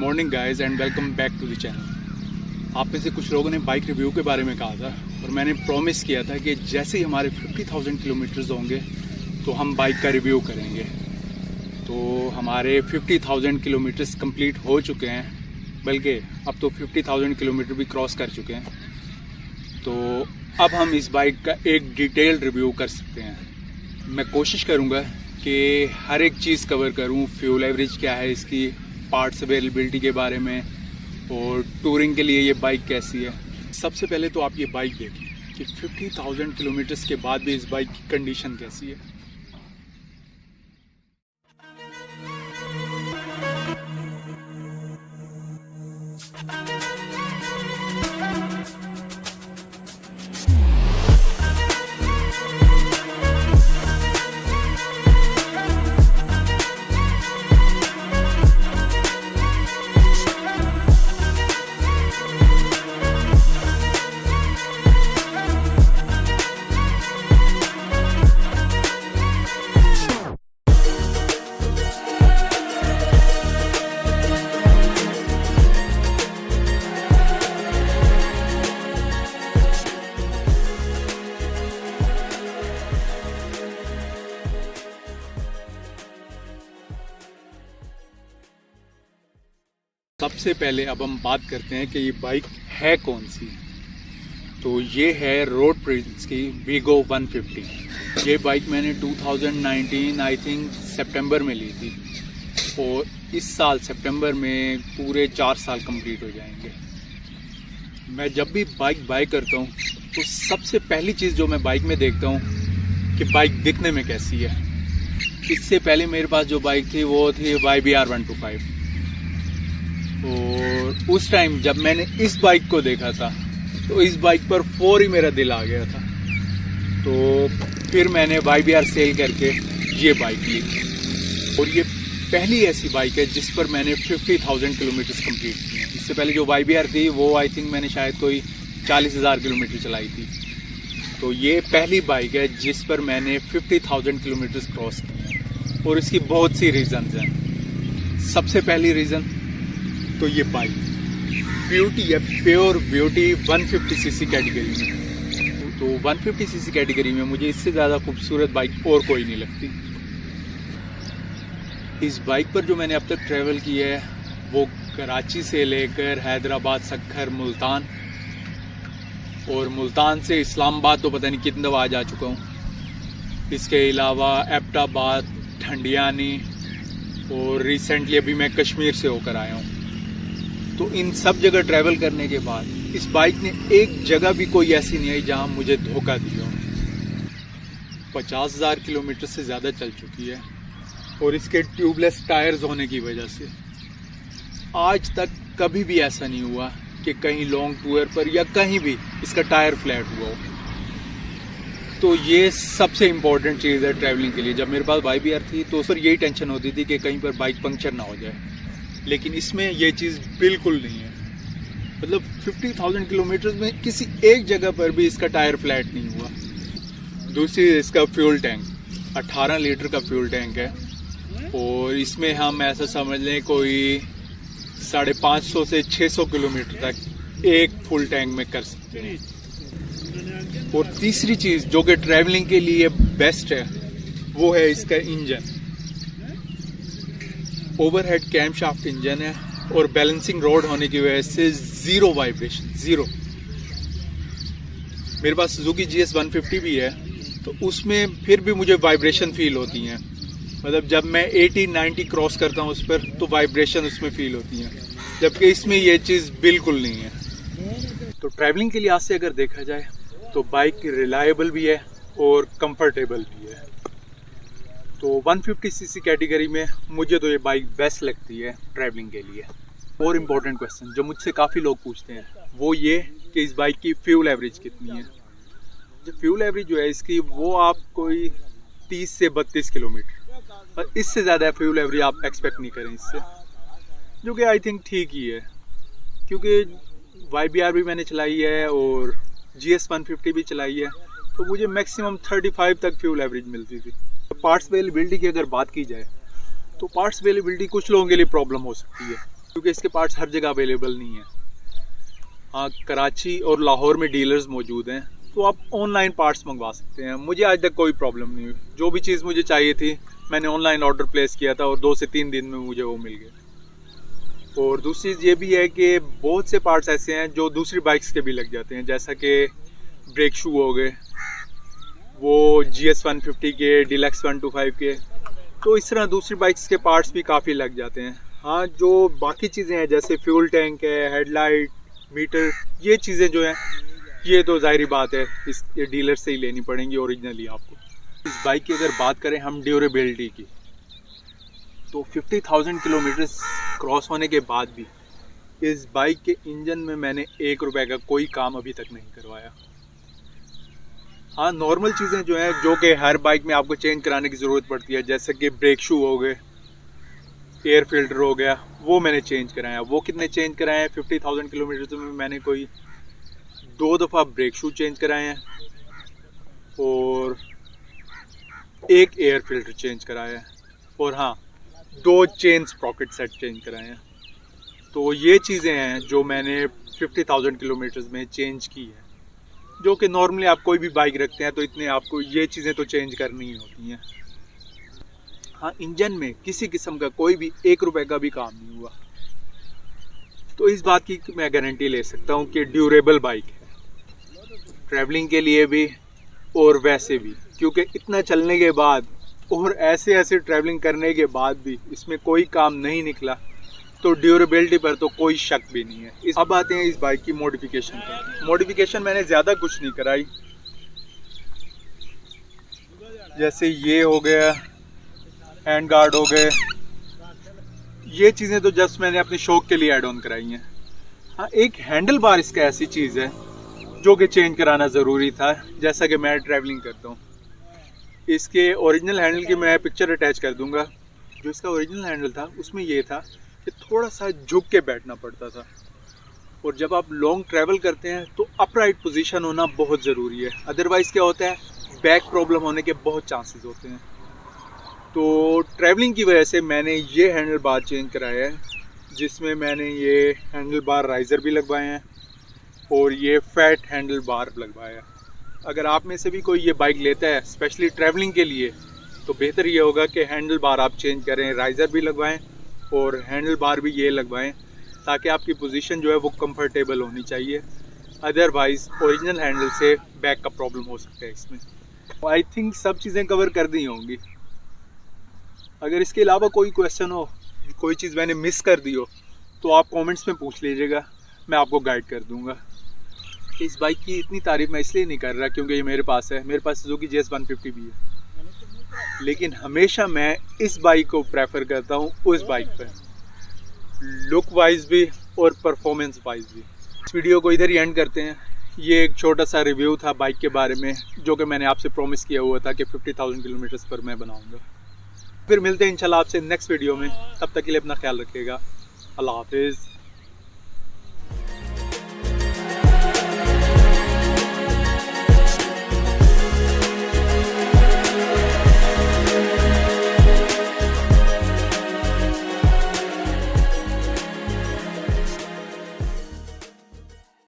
Morning guys and welcome back to the channel. आप में से कुछ लोगों ने बाइक रिव्यू के बारे में कहा था और मैंने प्रॉमिस किया था कि जैसे ही हमारे 50,000 किलोमीटर्स होंगे तो हम बाइक का रिव्यू करेंगे। तो हमारे 50,000 किलोमीटर्स कंप्लीट हो चुके हैं, बल्कि अब तो 50,000 किलोमीटर भी क्रॉस कर चुके हैं। तो अब हम इस बाइक का एक डिटेल्ड रिव्यू कर सकते हैं। मैं कोशिश करूँगा कि हर एक चीज़ कवर करूँ। फ्यूल एवरेज क्या है इसकी, पार्ट्स अवेलेबिलिटी के बारे में, और टूरिंग के लिए ये बाइक कैसी है। सबसे पहले तो आप ये बाइक देखिए कि 50,000 किलोमीटर्स के बाद भी इस बाइक की कंडीशन कैसी है। सबसे पहले अब हम बात करते हैं कि ये बाइक है कौन सी। तो ये है रोड प्रिंस की वीगो 150। ये बाइक मैंने 2019 आई थिंक सितंबर में ली थी और इस साल सितंबर में पूरे 4 साल कंप्लीट हो जाएंगे। मैं जब भी बाइक बाय करता हूँ तो सबसे पहली चीज़ जो मैं बाइक में देखता हूँ कि बाइक दिखने में कैसी है। इससे पहले मेरे पास जो बाइक थी वो थी YBR 125, और उस टाइम जब मैंने इस बाइक को देखा था तो इस बाइक पर फौर ही मेरा दिल आ गया था। तो फिर मैंने YBR सेल करके ये बाइक ली, और ये पहली ऐसी बाइक है जिस पर मैंने 50,000 किलोमीटर्स कंप्लीट किए हैं। इससे पहले जो YBR थी वो आई थिंक मैंने शायद कोई 40,000 किलोमीटर चलाई थी। तो ये पहली बाइक है जिस पर मैंने 50,000 किलोमीटर्स क्रॉस किए हैं, और इसकी बहुत सी रीज़न्स हैं। सबसे पहली रीज़न तो ये बाइक ब्यूटी है, प्योर ब्यूटी 150 सीसी कैटेगरी में। तो 150 सीसी कैटेगरी में मुझे इससे ज़्यादा खूबसूरत बाइक और कोई नहीं लगती। इस बाइक पर जो मैंने अब तक ट्रैवल किया है वो कराची से लेकर हैदराबाद, सक्खर, मुल्तान, और मुल्तान से इस्लामाबाद तो पता नहीं कितनी दफ़ा आ जा चुका हूँ। इसके अलावा एबटाबाद, ठंडियानी, और रिसेंटली अभी मैं कश्मीर से होकर आया हूँ। तो इन सब जगह ट्रैवल करने के बाद इस बाइक ने एक जगह भी कोई ऐसी नहीं आई जहां मुझे धोखा दिया हो। 50,000 किलोमीटर से ज़्यादा चल चुकी है, और इसके ट्यूबलेस टायर्स होने की वजह से आज तक कभी भी ऐसा नहीं हुआ कि कहीं लॉन्ग टूर पर या कहीं भी इसका टायर फ्लैट हुआ हो। तो ये सबसे इम्पोर्टेंट चीज़ है ट्रैवलिंग के लिए। जब मेरे पास YBR थी तो उस पर यही टेंशन होती थी कि कहीं पर बाइक पंक्चर ना हो जाए, लेकिन इसमें ये चीज़ बिल्कुल नहीं है। मतलब 50,000 किलोमीटर में किसी एक जगह पर भी इसका टायर फ्लैट नहीं हुआ। दूसरी, इसका फ्यूल टैंक 18 लीटर का फ्यूल टैंक है, और इसमें हम ऐसा समझ लें कोई 550 से 600 किलोमीटर तक एक फुल टैंक में कर सकते हैं। और तीसरी चीज़ जो कि ट्रैवलिंग के लिए बेस्ट है वो है इसका इंजन। ओवरहेड कैमशाफ्ट इंजन है, और बैलेंसिंग रोड होने की वजह से ज़ीरो वाइब्रेशन, ज़ीरो। मेरे पास सुजुकी GS 150 भी है, तो उसमें फिर भी मुझे वाइब्रेशन फील होती हैं। मतलब जब मैं 80-90 क्रॉस करता हूँ उस पर तो वाइब्रेशन उसमें फील होती हैं, जबकि इसमें ये चीज़ बिल्कुल नहीं है। तो ट्रैवलिंग के लिहाज से अगर देखा जाए तो बाइक रिलायबल भी है और कंफर्टेबल भी है। तो 150 सीसी कैटेगरी में मुझे तो ये बाइक बेस्ट लगती है ट्रैवलिंग के लिए। और इम्पोर्टेंट क्वेश्चन जो मुझसे काफ़ी लोग पूछते हैं वो ये कि इस बाइक की फ्यूल एवरेज कितनी है। जो फ्यूल एवरेज जो है इसकी वो आप कोई 30 से 32 किलोमीटर, और इससे ज़्यादा फ्यूल एवरेज आप एक्सपेक्ट नहीं करें इससे, जो कि आई थिंक ठीक ही है। क्योंकि YBR भी मैंने चलाई है और GS 150 भी चलाई है, तो मुझे मैक्सिमम 35 तक फ्यूल एवरेज मिलती थी। पार्ट्स अवेलेबिलिटी की अगर बात की जाए तो पार्ट्स अवेलेबिलिटी कुछ लोगों के लिए प्रॉब्लम हो सकती है, क्योंकि इसके पार्ट्स हर जगह अवेलेबल नहीं है। हाँ, कराची और लाहौर में डीलर्स मौजूद हैं, तो आप ऑनलाइन पार्ट्स मंगवा सकते हैं। मुझे आज तक कोई प्रॉब्लम नहीं हुई। जो भी चीज़ मुझे चाहिए थी मैंने ऑनलाइन ऑर्डर प्लेस किया था और 2 से 3 दिन में मुझे वो मिल गया। और दूसरी चीज़ ये भी है कि बहुत से पार्ट्स ऐसे हैं जो दूसरी बाइक्स के भी लग जाते हैं, जैसा कि ब्रेक शू हो गए, वो GS 150 के, डीलक्स 125 के, तो इस तरह दूसरी बाइक्स के पार्ट्स भी काफ़ी लग जाते हैं। हाँ, जो बाकी चीज़ें हैं जैसे फ्यूल टैंक है, हेडलाइट, मीटर, ये चीज़ें जो हैं ये तो जाहिर बात है इस डीलर से ही लेनी पड़ेंगी ओरिजिनली आपको। इस बाइक की अगर बात करें हम ड्यूरेबिलिटी की, तो 50,000 किलोमीटर क्रॉस होने के बाद भी इस बाइक के इंजन में मैंने 1 रुपए का कोई काम अभी तक नहीं करवाया। हाँ, नॉर्मल चीज़ें जो हैं जो कि हर बाइक में आपको चेंज कराने की ज़रूरत पड़ती है, जैसे कि ब्रेक शू हो गए, एयर फिल्टर हो गया, वो मैंने चेंज कराया। वो कितने चेंज कराए हैं? 50,000 किलोमीटर में मैंने कोई 2 दफ़ा ब्रेक शू चेंज कराए हैं और 1 एयर फिल्टर चेंज कराया है, और हाँ 2 चेन स्प्रॉकेट सेट चेंज कराए हैं। तो ये चीज़ें हैं जो मैंने 50,000 किलोमीटर में चेंज की है, जो कि नॉर्मली आप कोई भी बाइक रखते हैं तो इतने आपको ये चीज़ें तो चेंज करनी ही होती हैं। हाँ, इंजन में किसी किस्म का कोई भी 1 रुपए का भी काम नहीं हुआ, तो इस बात की मैं गारंटी ले सकता हूँ कि ड्यूरेबल बाइक है, ट्रैवलिंग के लिए भी और वैसे भी, क्योंकि इतना चलने के बाद और ऐसे ऐसे ट्रैवलिंग करने के बाद भी इसमें कोई काम नहीं निकला, तो ड्यूरेबिलिटी पर तो कोई शक भी नहीं है। अब आते हैं इस बाइक की मॉडिफिकेशन पर। मॉडिफिकेशन मैंने ज़्यादा कुछ नहीं कराई, जैसे ये हो गया, हैंड गार्ड हो गए, ये चीज़ें तो जस्ट मैंने अपने शौक के लिए ऐड ऑन कराई हैं। हाँ, एक हैंडल बार इसका ऐसी चीज़ है जो कि चेंज कराना ज़रूरी था, जैसा कि मैं ट्रैवलिंग करता हूँ। इसके ओरिजिनल हैंडल की मैं पिक्चर अटैच कर दूंगा। जो इसका ओरिजिनल हैंडल था उसमें ये था कि थोड़ा सा झुक के बैठना पड़ता था, और जब आप लॉन्ग ट्रैवल करते हैं तो अपराइट पोजीशन होना बहुत ज़रूरी है, अदरवाइज़ क्या होता है, बैक प्रॉब्लम होने के बहुत चांसेस होते हैं। तो ट्रैवलिंग की वजह से मैंने ये हैंडल बार चेंज कराया है, जिसमें मैंने ये हैंडल बार राइज़र भी लगवाए हैं और ये फैट हैंडल बार लगवाया है। अगर आप में से भी कोई ये बाइक लेता है स्पेशली ट्रैवलिंग के लिए, तो बेहतर ये होगा कि हैंडल बार आप चेंज करें, राइज़र भी लगवाएं और हैंडल बार भी ये लगवाएं, ताकि आपकी पोजीशन जो है वो कंफर्टेबल होनी चाहिए। अदरवाइज़ ओरिजिनल हैंडल से बैक का प्रॉब्लम हो सकता है इसमें। आई थिंक सब चीज़ें कवर कर दी होंगी। अगर इसके अलावा कोई क्वेश्चन हो, कोई चीज़ मैंने मिस कर दी हो, तो आप कमेंट्स में पूछ लीजिएगा, मैं आपको गाइड कर दूंगा। इस बाइक की इतनी तारीफ मैं इसलिए नहीं कर रहा क्योंकि ये मेरे पास है, मेरे पास सुजुकी GS 150 भी है, लेकिन हमेशा मैं इस बाइक को प्रेफर करता हूँ उस बाइक पर, लुक वाइज भी और परफॉर्मेंस वाइज भी। इस वीडियो को इधर ही एंड करते हैं। ये एक छोटा सा रिव्यू था बाइक के बारे में, जो कि मैंने आपसे प्रॉमिस किया हुआ था कि 50,000 किलोमीटर्स पर मैं बनाऊँगा। फिर मिलते हैं इंशाल्लाह आपसे नेक्स्ट वीडियो में, तब तक के लिए अपना ख्याल रखिएगा। अल्लाह हाफिज़।